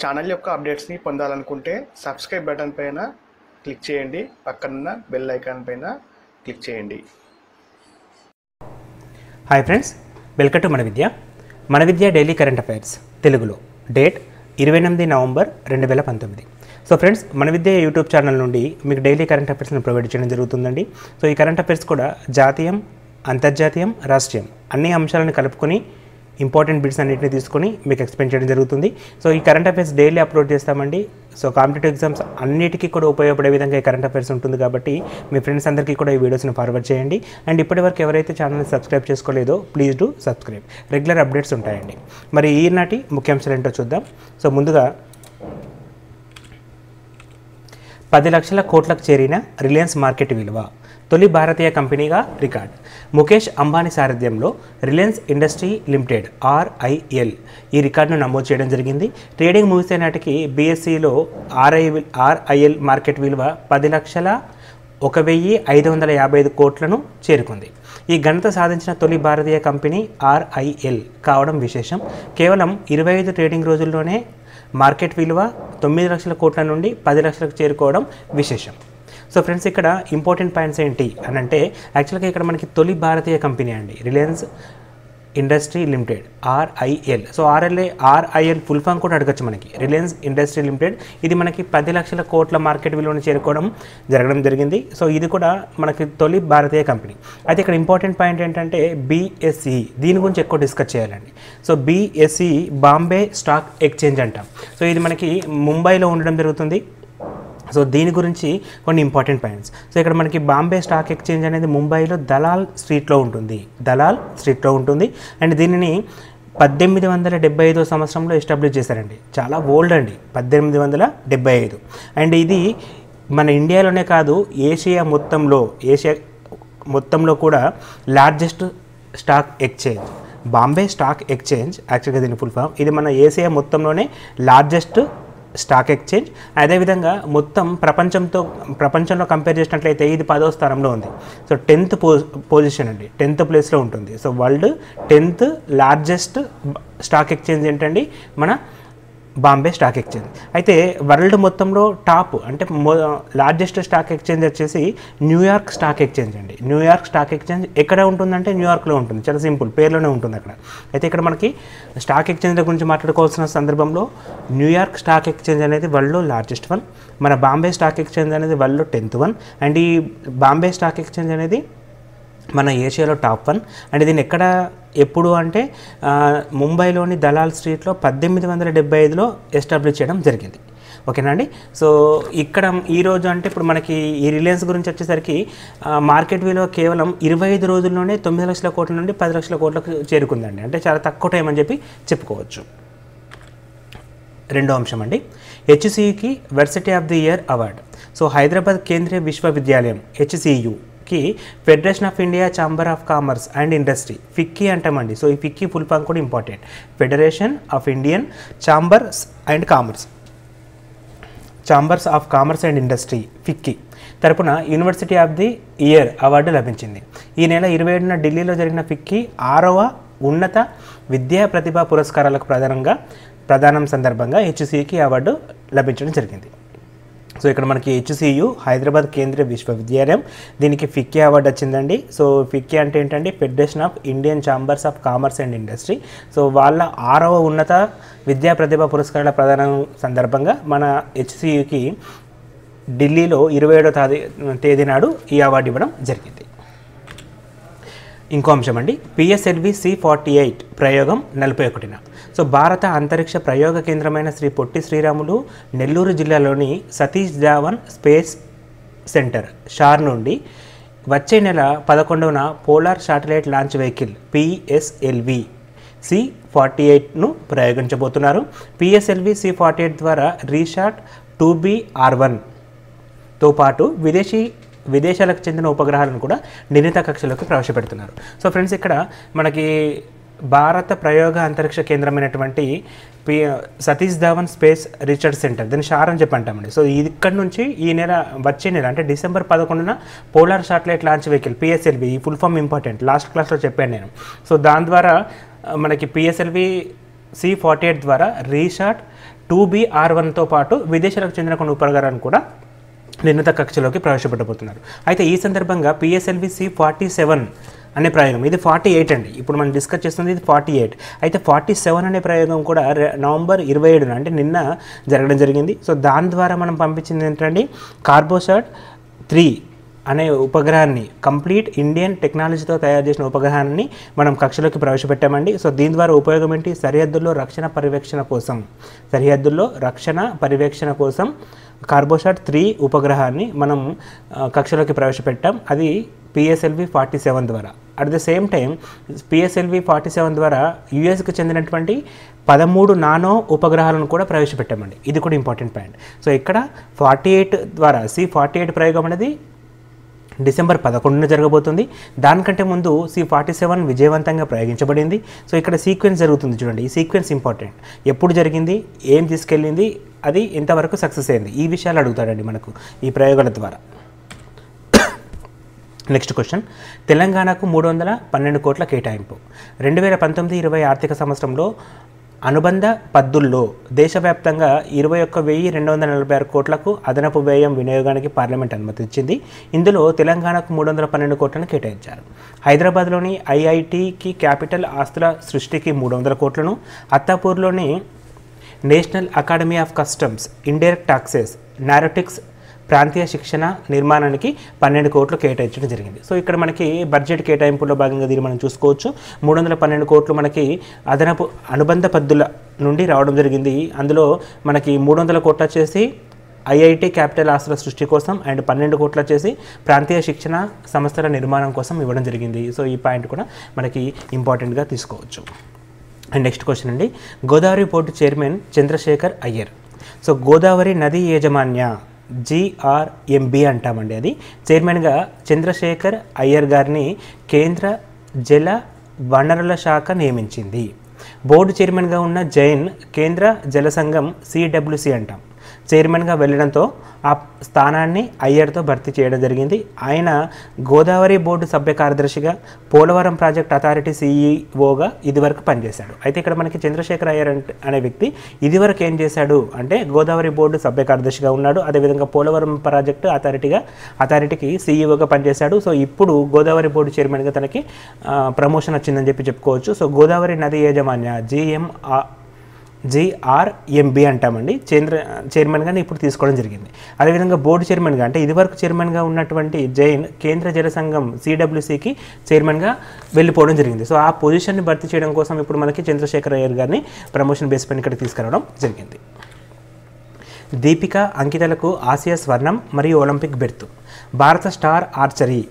Channel యొక్క అప్డేట్స్ని పొందాలనుకుంటే subscribe button పైన క్లిక్ చేయండి, పక్కనున్న బెల్ ఐకాన్ పైన క్లిక్ చేయండి. హాయ్ ఫ్రెండ్స్, వెల్కమ్ టు మన విద్య డైలీ కరెంట్ అఫైర్స్ తెలుగులో. Date 28 November 2019. సో ఫ్రెండ్స్, మన విద్య యూట్యూబ్ ఛానల్ నుండి మీకు డైలీ కరెంట్ అఫైర్స్ని ప్రొవైడ్ చేయడం జరుగుతుందండి. సో ఈ కరెంట్ అఫైర్స్ కూడా జాతీయం, అంతర్జాతీయం, రాష్ట్రీయం అన్ని అంశాలను కలుపుకొని ఇంపార్టెంట్ బిట్స్ అన్నింటినీ తీసుకొని మీకు ఎక్స్ప్లెయిన్ చేయడం జరుగుతుంది. సో ఈ కరెంట్ అఫైర్స్ డైలీ అప్లోడ్ చేస్తామండి. సో కాంపిటేటివ్ ఎగ్జామ్స్ అన్నిటికీ కూడా ఉపయోగపడే విధంగా ఈ కరెంట్ అఫైర్స్ ఉంటుంది కాబట్టి మీ ఫ్రెండ్స్ అందరికీ కూడా ఈ వీడియోస్ని ఫార్వర్డ్ చేయండి. అండ్ ఇప్పటివరకు ఎవరైతే ఛానల్ని సబ్స్క్రైబ్ చేసుకోలేదో please do subscribe. Regular updates ఉంటాయండి. మరి ఈనాటి ముఖ్యాంశాలు ఏంటో చూద్దాం. సో ముందుగా 10 లక్షల కోట్లకు చేరిన రిలయన్స్ మార్కెట్ విలువ, తొలి భారతీయ కంపెనీగా రికార్డ్. ముఖేష్ అంబానీ సారథ్యంలో రిలయన్స్ ఇండస్ట్రీ లిమిటెడ్ RIL ఈ రికార్డును నమోదు చేయడం జరిగింది. ట్రేడింగ్ ముగిసే నాటికి BSEలో RIL మార్కెట్ విలువ 10,01,555 కోట్లను చేరుకుంది. ఈ ఘనత సాధించిన తొలి భారతీయ కంపెనీ RIL కావడం విశేషం. కేవలం 25 ట్రేడింగ్ రోజుల్లోనే మార్కెట్ విలువ 9 లక్షల కోట్ల నుండి 10 లక్షలకు చేరుకోవడం విశేషం. సో ఫ్రెండ్స్, ఇక్కడ ఇంపార్టెంట్ పాయింట్స్ ఏంటి అని అంటే, యాక్చువల్గా ఇక్కడ మనకి తొలి భారతీయ కంపెనీ అండి Reliance industry limited RIL. So RIL full form కూడా అడగచ్చు మనకి. రిలయన్స్ ఇండస్ట్రీ లిమిటెడ్ ఇది మనకి 10 లక్షల కోట్ల మార్కెట్ విలువను చేరుకోవడం జరిగింది. సో ఇది కూడా మనకి తొలి భారతీయ కంపెనీ. అయితే ఇక్కడ ఇంపార్టెంట్ పాయింట్ ఏంటంటే BSE, దీని గురించి ఎక్కువ డిస్కస్ చేయాలండి. So BSE Bombay stock exchange అంటాం. సో ఇది మనకి ముంబైలో ఉండడం జరుగుతుంది. సో దీని గురించి కొన్ని ఇంపార్టెంట్ పాయింట్స్. సో ఇక్కడ మనకి బాంబే స్టాక్ ఎక్స్చేంజ్ అనేది ముంబైలో దలాల్ స్ట్రీట్లో ఉంటుంది. అండ్ దీనిని 1875 సంవత్సరంలో ఎస్టాబ్లిష్ చేశారండి. చాలా ఓల్డ్ అండి, 1875. అండ్ ఇది మన ఇండియాలోనే కాదు, ఏషియా మొత్తంలో కూడా largest stock exchange Bombay stock exchange. యాక్చువల్గా దీని ఫుల్ ఫామ్ ఇది మన ఏషియా మొత్తంలోనే లార్జెస్ట్ స్టాక్ ఎక్స్చేంజ్. అదేవిధంగా మొత్తం ప్రపంచంలో కంపేర్ చేసినట్లయితే ఇది 10వ స్థానంలో ఉంది. సో 10th పొజిషన్ అండి, 10th ప్లేస్లో ఉంటుంది. So world 10th largest stock exchange ఏంటండి మన బాంబే స్టాక్ ఎక్స్చేంజ్. అయితే వరల్డ్ మొత్తంలో టాప్ అంటే లార్జెస్ట్ స్టాక్ ఎక్స్చేంజ్ వచ్చేసి న్యూయార్క్ స్టాక్ ఎక్స్చేంజ్ అండి. న్యూయార్క్ స్టాక్ ఎక్స్చేంజ్ ఎక్కడ ఉంటుందంటే న్యూయార్క్లో ఉంటుంది. చాలా సింపుల్, పేర్లోనే ఉంటుంది అక్కడ. అయితే ఇక్కడ మనకి స్టాక్ ఎక్స్చేంజ్ల గురించి మాట్లాడుకోవాల్సిన సందర్భంలో న్యూయార్క్ స్టాక్ ఎక్స్చేంజ్ అనేది వరల్డ్లో లార్జెస్ట్ వన్, మన బాంబే స్టాక్ ఎక్స్చేంజ్ అనేది వరల్డ్లో 10th వన్. అండ్ ఈ బాంబే స్టాక్ ఎక్స్చేంజ్ అనేది మన ఏషియాలో టాప్ 1. అండ్ దీన్ని ఎప్పుడు అంటే ముంబైలోని దలాల్ స్ట్రీట్లో 1875లో ఎస్టాబ్లిష్ చేయడం జరిగింది. ఓకేనా అండి. సో ఇక్కడ ఈరోజు అంటే ఇప్పుడు మనకి ఈ రిలయన్స్ గురించి వచ్చేసరికి మార్కెట్ విలువ కేవలం 25 రోజుల్లోనే 9 లక్షల కోట్ల నుండి 10 లక్షల కోట్లకు చేరుకుందండి. అంటే చాలా తక్కువ టైం అని చెప్పి చెప్పుకోవచ్చు. రెండో అంశం అండి, HCUకి varsity of the year award. So Hyderabad కేంద్రీయ విశ్వవిద్యాలయం HCU Federation of India Chamber of Commerce and Industry, FICCI అంటామండి. సో ఈ FICCI ఫుల్ ఫామ్ కూడా important. Federation of Indian Chambers of Commerce and Industry FICCI తరపున University of the year award లభించింది. ఈ నెల 27న ఢిల్లీలో జరిగిన FICCI 6వ ఉన్నత విద్యా ప్రతిభా పురస్కారాలకు ప్రదానం సందర్భంగా HCUకి అవార్డు లభించడం జరిగింది. సో ఇక్కడ మనకి HCU హైదరాబాద్ కేంద్రీయ విశ్వవిద్యాలయం, దీనికి FICCI అవార్డు వచ్చిందండి. సో FICCI అంటే ఏంటంటే federation of Indian Chambers of Commerce and industry. So వాళ్ళ 6వ ఉన్నత విద్యా ప్రతిభా పురస్కారాల ప్రదానం సందర్భంగా మన HCUకి ఢిల్లీలో 27వ తేదీ నాడు ఈ అవార్డు ఇవ్వడం జరిగింది. ఇంకో అంశం అండి, PSLV C-48 ప్రయోగం 41న. సో భారత అంతరిక్ష ప్రయోగ కేంద్రమైన శ్రీ పొట్టి శ్రీరాములు నెల్లూరు జిల్లాలోని Satish Dhawan space centre SHAR నుండి వచ్చే నెల 11న polar satellite launch vehicle PSLV C-48ను ప్రయోగించబోతున్నారు. PSLV C-48 ద్వారా రీషాట్ 2B-R1తో పాటు విదేశాలకు చెందిన ఉపగ్రహాలను కూడా నిర్ణీత కక్షలోకి ప్రవేశపెడుతున్నారు. సో ఫ్రెండ్స్, ఇక్కడ మనకి భారత ప్రయోగ అంతరిక్ష కేంద్రమైనటువంటి Satish Dhawan space research centre, దీన్ని షార్ అని చెప్పి అంటామండి. సో ఇక్కడ నుంచి వచ్చే నెల అంటే డిసెంబర్ 11న polar satellite launch vehicle PSLV, ఈ ఫుల్ ఫామ్ ఇంపార్టెంట్, లాస్ట్ క్లాస్లో చెప్పాను నేను. సో దాని ద్వారా మనకి PSLV C-48 ద్వారా రీషాట్ 2BR1తో పాటు విదేశాలకు చెందిన కొన్ని ఉపగ్రహాలను కూడా నిర్ణీత కక్షలోకి ప్రవేశపెట్టబోతున్నారు. అయితే ఈ సందర్భంగా PSLV C-47 అనే ప్రయోగం, ఇది 48 అండి, ఇప్పుడు మనం డిస్కస్ చేస్తుంది ఇది 48. అయితే 47 అనే ప్రయోగం కూడా నవంబర్ 27 అంటే నిన్న జరగడం జరిగింది. సో దాని ద్వారా మనం పంపించింది ఏంటంటే కార్బోసాట్ 3 అనే ఉపగ్రహాన్ని, కంప్లీట్ ఇండియన్ టెక్నాలజీతో తయారు చేసిన ఉపగ్రహాన్ని మనం కక్షలోకి ప్రవేశపెట్టామండి. సో దీని ద్వారా ఉపయోగం ఏంటి? సరిహద్దుల్లో రక్షణ పర్యవేక్షణ కోసం కార్బోసాట్ 3 ఉపగ్రహాన్ని మనం కక్షలోకి ప్రవేశపెట్టాం. అది PSLV 47 ద్వారా. At the same time PSLV 47 ద్వారా యుఎస్కి చెందినటువంటి 13 నానో ఉపగ్రహాలను కూడా ప్రవేశపెట్టామండి. ఇది కూడా ఇంపార్టెంట్ పాయింట్. సో ఇక్కడ 48 ద్వారా C-48 ప్రయోగం అనేది డిసెంబర్ 11న జరగబోతుంది. దానికంటే ముందు C-47 విజయవంతంగా ప్రయోగించబడింది. సో ఇక్కడ సీక్వెన్స్ జరుగుతుంది చూడండి, ఈ సీక్వెన్స్ ఇంపార్టెంట్. ఎప్పుడు జరిగింది, ఏం తీసుకెళ్ళింది, అది ఎంతవరకు సక్సెస్ అయింది, ఈ విషయాలు అడుగుతాడండి మనకు ఈ ప్రయోగాల ద్వారా. నెక్స్ట్ క్వశ్చన్, తెలంగాణకు 312 కోట్ల కేటాయింపు. 2019-20 ఆర్థిక సంవత్సరంలో అనుబంధ పద్దుల్లో దేశవ్యాప్తంగా 21,246 కోట్లకు అదనపు వ్యయం వినియోగానికి పార్లమెంట్ అనుమతి ఇచ్చింది. ఇందులో తెలంగాణకు 312 కోట్లను కేటాయించారు. హైదరాబాద్లోని IITకి క్యాపిటల్ ఆస్తుల సృష్టికి 300 కోట్లను, అత్తాపూర్లోని National Academy of Customs Indirect Taxes Narcotics ప్రాంతీయ శిక్షణ నిర్మాణానికి 12 కోట్లు కేటాయించడం జరిగింది. సో ఇక్కడ మనకి బడ్జెట్ కేటాయింపులో భాగంగా దీన్ని మనం చూసుకోవచ్చు. 312 కోట్లు మనకి అదనపు అనుబంధ పద్దుల నుండి రావడం జరిగింది. అందులో మనకి 300 కోట్లు వచ్చేసి IIT క్యాపిటల్ ఆస్తుల సృష్టి కోసం అండ్ 12 కోట్లు వచ్చేసి ప్రాంతీయ శిక్షణ సంస్థల నిర్మాణం కోసం ఇవ్వడం జరిగింది. సో ఈ పాయింట్ కూడా మనకి ఇంపార్టెంట్గా తీసుకోవచ్చు. అండ్ నెక్స్ట్ క్వశ్చన్ అండి, Godavari port chairman Chandrashekhar Iyer. So Godavari నదీ యాజమాన్య GRMB అంటామండి, అది చైర్మన్గా చంద్రశేఖర్ అయ్యర్ గారిని కేంద్ర జల వనరుల శాఖ నియమించింది. బోర్డు చైర్మన్గా ఉన్న జైన్ కేంద్ర జల సంఘం CWC అంటాం చైర్మన్గా వెళ్ళడంతో ఆ స్థానాన్ని అయ్యర్తో భర్తీ చేయడం జరిగింది. ఆయన గోదావరి బోర్డు సభ్య కార్యదర్శిగా, పోలవరం ప్రాజెక్ట్ అథారిటీ CEOగా ఇదివరకు పనిచేశాడు. అయితే ఇక్కడ మనకి చంద్రశేఖర్ అయ్యర్ అనే వ్యక్తి ఇదివరకు ఏం చేశాడు అంటే గోదావరి బోర్డు సభ్య కార్యదర్శిగా ఉన్నాడు, అదేవిధంగా పోలవరం ప్రాజెక్టు అథారిటీకి CEOగా పనిచేశాడు. సో ఇప్పుడు గోదావరి బోర్డు చైర్మన్గా తనకి ప్రమోషన్ వచ్చిందని చెప్పుకోవచ్చు. సో గోదావరి నది యాజమాన్య GRMB అంటామండి, చైర్మన్గా ఇప్పుడు తీసుకోవడం జరిగింది. అదేవిధంగా బోర్డు చైర్మన్గా అంటే ఇదివరకు చైర్మన్గా ఉన్నటువంటి జైన్ కేంద్ర జల సంఘం CWCకి చైర్మన్గా వెళ్ళిపోవడం జరిగింది. సో ఆ పొజిషన్ని భర్తీ చేయడం కోసం ఇప్పుడు మనకి చంద్రశేఖర్ అయ్యర్ గారిని ప్రమోషన్ బేస్ పైన ఇక్కడికి తీసుకురావడం జరిగింది. దీపిక అంకితలకు ఆసియా స్వర్ణం మరియు ఒలింపిక్ బెర్త్. భారత స్టార్ ఆర్చరీ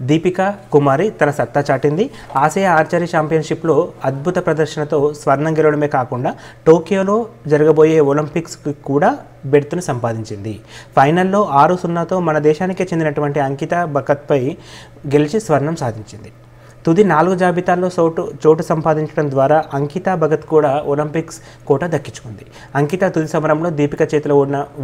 దీపికా కుమారి తన సత్తా చాటింది. ఆసియా ఆర్చరీ ఛాంపియన్షిప్లో అద్భుత ప్రదర్శనతో స్వర్ణం గెలవడమే కాకుండా టోక్యోలో జరగబోయే ఒలింపిక్స్కి కూడా బెర్త్ను సంపాదించింది. ఫైనల్లో 6-0తో మన దేశానికే చెందినటువంటి అంకిత బకత్పై గెలిచి స్వర్ణం సాధించింది. తుది 4 జాబితాల్లో చోటు సంపాదించడం ద్వారా అంకిత భగత్ కూడా ఒలింపిక్స్ కోట దక్కించుకుంది. అంకిత తుది సమరంలో దీపిక చేతిలో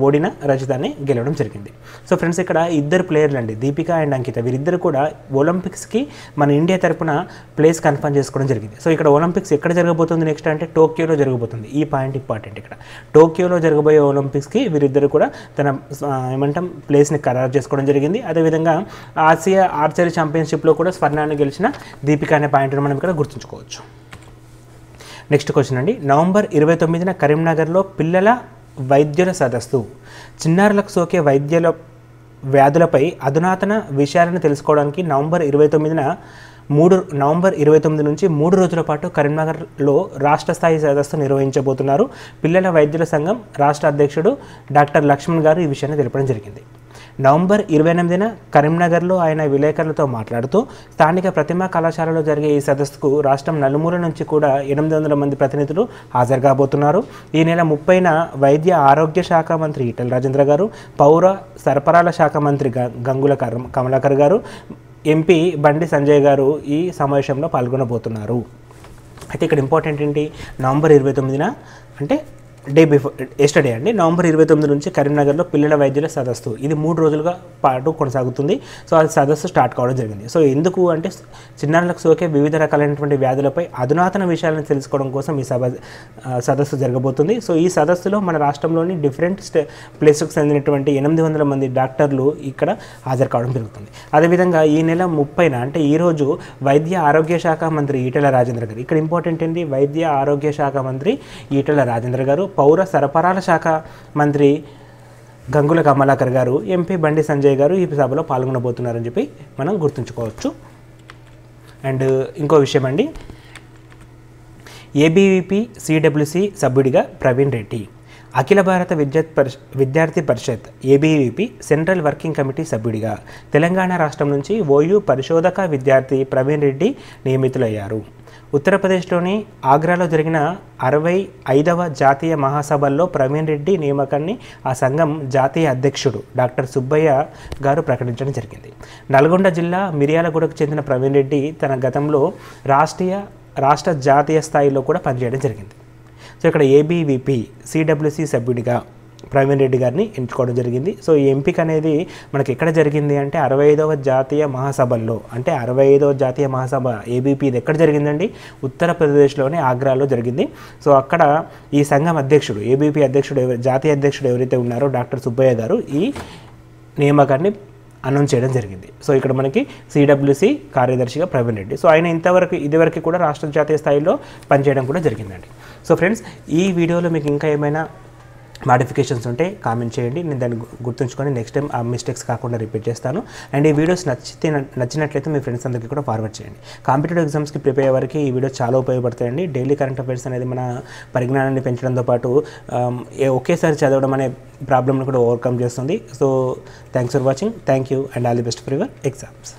ఓడిన రజతాన్ని గెలవడం జరిగింది. సో ఫ్రెండ్స్, ఇక్కడ ఇద్దరు ప్లేయర్లు అండి, దీపిక అండ్ అంకిత, వీరిద్దరు కూడా ఒలింపిక్స్కి మన ఇండియా తరపున ప్లేస్ కన్ఫర్మ్ చేసుకోవడం జరిగింది. సో ఇక్కడ ఒలింపిక్స్ ఎక్కడ జరగబోతుంది నెక్స్ట్ అంటే టోక్యోలో జరగబోతుంది. ఈ పాయింట్ ఇంపార్టెంట్. ఇక్కడ టోక్యోలో జరగబోయే ఒలింపిక్స్కి వీరిద్దరు కూడా తన ప్లేస్ని ఖరారు చేసుకోవడం జరిగింది. అదేవిధంగా ఆసియా ఆర్చరీ ఛాంపియన్షిప్లో కూడా స్వర్ణాన్ని గెలిచిన దీపిక అనే పాయింట్ను మనం ఇక్కడ గుర్తుంచుకోవచ్చు. నెక్స్ట్ క్వశ్చన్ అండి, నవంబర్ 29న కరీంనగర్లో పిల్లల వైద్యుల సదస్సు. చిన్నారులకు సోకే వ్యాధులపై అధునాతన విషయాలను తెలుసుకోవడానికి నవంబర్ 29 నుంచి 3 రోజుల పాటు కరీంనగర్లో రాష్ట్ర స్థాయి సదస్సు నిర్వహించబోతున్నారు. పిల్లల వైద్యుల సంఘం రాష్ట్ర అధ్యక్షుడు డాక్టర్ లక్ష్మణ్ గారు ఈ విషయాన్ని తెలపడం జరిగింది. నవంబర్ 28న కరీంనగర్లో ఆయన విలేకరులతో మాట్లాడుతూ స్థానిక ప్రతిమా కళాశాలలో జరిగే ఈ సదస్సుకు రాష్ట్రం నలుమూల నుంచి కూడా 800 మంది ప్రతినిధులు హాజరు కాబోతున్నారు. ఈ నెల 30న వైద్య ఆరోగ్య శాఖ మంత్రి ఈటెల రాజేంద్ర గారు, పౌర సరఫరాల శాఖ మంత్రి గంగుల కమలాకర్ గారు, ఎంపీ బండి సంజయ్ గారు ఈ సమావేశంలో పాల్గొనబోతున్నారు. అయితే ఇక్కడ ఇంపార్టెంట్ ఏంటి, నవంబర్ 29న అంటే డే బిఫోర్ ఎస్టర్డే అండి నవంబర్ 29 నుంచి కరీంనగర్లో పిల్లల వైద్యుల సదస్సు ఇది 3 రోజులుగా పాటు కొనసాగుతుంది. సో అది సదస్సు స్టార్ట్ కావడం జరిగింది. సో ఎందుకు అంటే చిన్నారులకు సోకే వివిధ రకాలైనటువంటి వ్యాధులపై అధునాతన విషయాలను తెలుసుకోవడం కోసం ఈ సదస్సు జరగబోతుంది. సో ఈ సదస్సులో మన రాష్ట్రంలోని డిఫరెంట్ ప్లేసెస్కి చెందినటువంటి 800 మంది డాక్టర్లు ఇక్కడ హాజరు కావడం జరుగుతుంది. అదేవిధంగా ఈ నెల 30న అంటే ఈరోజు వైద్య ఆరోగ్య శాఖ మంత్రి ఈటెల రాజేంద్ర గారు, ఇక్కడ ఇంపార్టెంట్ ఏంటి, వైద్య ఆరోగ్య శాఖ మంత్రి ఈటెల రాజేంద్ర గారు, పౌర సరఫరాల శాఖ మంత్రి గంగుల కమలాకర్ గారు, ఎంపీ బండి సంజయ్ గారు ఈ సభలో పాల్గొనబోతున్నారని చెప్పి మనం గుర్తుంచుకోవచ్చు. అండ్ ఇంకో విషయం అండి, ఏబీవీపీ సిడబ్ల్యూసి సభ్యుడిగా ప్రవీణ్ రెడ్డి, అఖిల భారత విద్యార్థి పరిషత్ ఏబీవీపీ సెంట్రల్ వర్కింగ్ కమిటీ సభ్యుడిగా తెలంగాణ రాష్ట్రం నుంచి ఓయూ పరిశోధక విద్యార్థి ప్రవీణ్ రెడ్డి నియమితులయ్యారు. ఉత్తరప్రదేశ్లోని ఆగ్రాలో జరిగిన 65వ జాతీయ మహాసభల్లో ప్రవీణ్ రెడ్డి నియామకాన్ని ఆ సంఘం జాతీయ అధ్యక్షుడు డాక్టర్ సుబ్బయ్య గారు ప్రకటించడం జరిగింది. నల్గొండ జిల్లా మిర్యాలగూడకు చెందిన ప్రవీణ్ రెడ్డి తన గతంలో రాష్ట్ర జాతీయ స్థాయిలో కూడా పనిచేయడం జరిగింది. సో ఇక్కడ ఏబీవీపీ సిడబ్ల్యూసి సభ్యుడిగా ప్రవీణ్ రెడ్డి గారిని ఎంచుకోవడం జరిగింది. సో ఈ ఎంపిక అనేది మనకి ఎక్కడ జరిగింది అంటే 65వ జాతీయ మహాసభల్లో, అంటే 65వ జాతీయ మహాసభ ఏబీపీ ఇది ఎక్కడ జరిగిందండి, ఉత్తరప్రదేశ్లోని ఆగ్రాలో జరిగింది. సో అక్కడ ఈ సంఘం అధ్యక్షుడు ఏబీపీ అధ్యక్షుడు జాతీయ అధ్యక్షుడు ఎవరైతే ఉన్నారో డాక్టర్ సుబ్బయ్య గారు ఈ నియామకాన్ని అనౌన్స్ చేయడం జరిగింది. సో ఇక్కడ మనకి సిడబ్ల్యూసి కార్యదర్శిగా ప్రవీణ్ రెడ్డి. సో ఆయన ఇదివరకు కూడా రాష్ట్ర జాతీయ స్థాయిలో పనిచేయడం కూడా జరిగిందండి. సో ఫ్రెండ్స్, ఈ వీడియోలో మీకు ఇంకా ఏమైనా మాడిఫికేషన్స్ ఉంటే కామెంట్ చేయండి, నేను దాన్ని గుర్తుంచుకొని నెక్స్ట్ టైం ఆ మిస్టేక్స్ కాకుండా రిపీట్ చేస్తాను. అండ్ ఈ వీడియోస్ నచ్చినట్లయితే మీ ఫ్రెండ్స్ అందరికీ కూడా ఫార్వర్డ్ చేయండి. కాంపిటేటివ్ ఎగ్జామ్స్కి ప్రిపేర్ అయ్యే వారికి ఈ వీడియో చాలా ఉపయోగపడతాయండి. డైలీ కరెంట్ అఫైర్స్ అనేది మన పరిజ్ఞానాన్ని పెంచడంతో పాటు ఒకేసారి చదవడం అనే ప్రాబ్లమ్ని కూడా ఓవర్కమ్ చేస్తుంది. So thanks for watching, thank you and all the best for your exams.